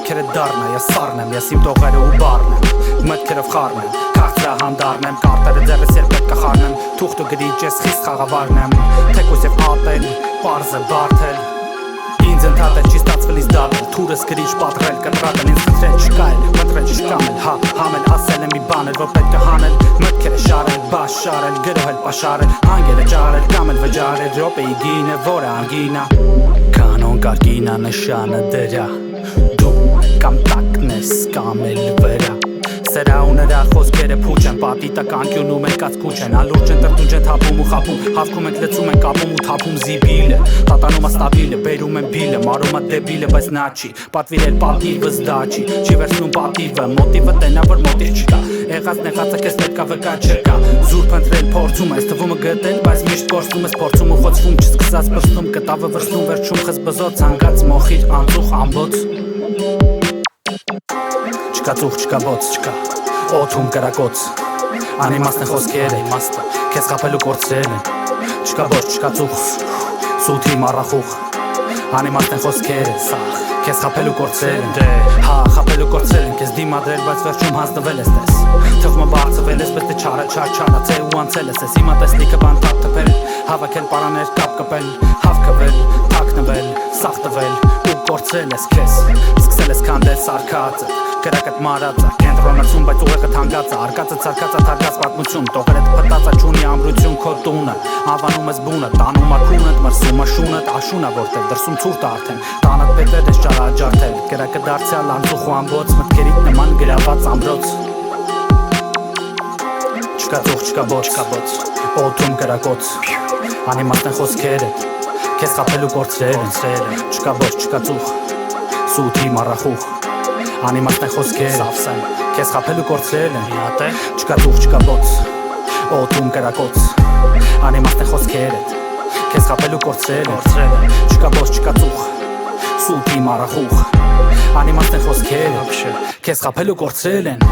Մտքերը դառնա, ես սառն եմ, ես իմ տողերը ու բառն եմ Մտքերով խառն եմ, քաղցրա հանդառն եմ Կարտերը ձեռս երբ պետք է խառնեմ Թուղթը գրիչ ես խիստ խաղավարն եմ Թեկուզ և ատել, պարզը բարդել Ինձ ընդհատել չի ստացվել ինձ դատել Թուրս գրիչ պատրել, կտրատել ինձ խնդրել չկա էլ Մտրել չկամ էլ, համել ասել եմ մի բան էլ որ պետք է հանել Մտքերը շարել, բաշ շարել, գրոհել, պաշարել Հանգերը ճարել, կամ էլ վճարել Ռոպեի գինը, որը անգինա Կանոն կարգինա նշանը դրա Դու կամ տակն ես, կամ էլ վրա Սրա ու նրա խոսքերը փուչ են Պատիտակ անկյունում են կաց կուչ են Ալուրջ են տրտուջ են թափում ու խապում Հավքում ենք լծում են կապում ու թափում զիբիլը Տատանում աստաբիլը, բերում են բիլը Մարում է դեբիլը, բայց նա չի Պատվիրել պատիվը զդա չի Չի վերցնում պատիվը, մոտիվը տենա որ մոտիվ չկա Եղած նեղածը կես պետքա վկա չկա Զուր փնտրել փորձում ես, թվում է գտել Բայց միշտ կորցնում ես, փորձում ու խոցվում Չսկսած պրստում, կտավը վրստում Վերջում խզբզոց, հանգած մոխիր, անցուխ, ամբոց Չկա ծուխ, չկա բոց, չկա Օթում կրակոց Անիմաստ են խոսքերը, իմաստը Քեզ խապելու կործրել են Չկա բոց, չկա ծուխ Սութի մարախուխ Անիմաստ են խոսքերը, սաղ Քեզ խապելու կործրել են Հա, խապելու կործրել են Քեզ դիմադրել, բայց վերջում հանձնվել ես տես Թվմը բարձվել ես, պես դե չարացել ու անցել ես Հիմա տեսնիքը բան թապ թպել Հավաքել պարաներ, կապ կպել Հավքվել, թակնվել, սաղ տվել Ու կործրել ես քեզ Սկսել ես քանդել սարքածը Կրակըտ մարածը, կենտրոնացում, բայց ուղեղը թանկածը Արկածը ծարկածը թարգած պատմություն Տողերդ պտածը չունի ամրություն քո տունը Անվանում ես բունը, տանում ակունըտ Մրսում աշունըտ, աշունը որտեղ Դրսում ցուրտ արդեն, տանդ պետեր ես ճարաջարդել Կրակը դարձյալ անցուխ ու ամբոց Մտքերիդ նման գրաված ամրոց Չկա ծուխ, չկա բոց, օթում կրակոց Անիմաստ են խոսքերդ Քեզ խապելու կործրել են Չկա բոց, չկա ծուխ Սութի մարախուխ Անիմաստ են խոսքերը Քեզ խապելու կործրել են Չկա ծուխ, չկա բոց Օթում կրակոց Անիմաստ են խոսքերը Քեզ խապելու կործրել են Չկա բոց, չկա ծուխ Սութի մարախուխ Անիմաստ են խոսքերը Քեզ խապելու կործրել են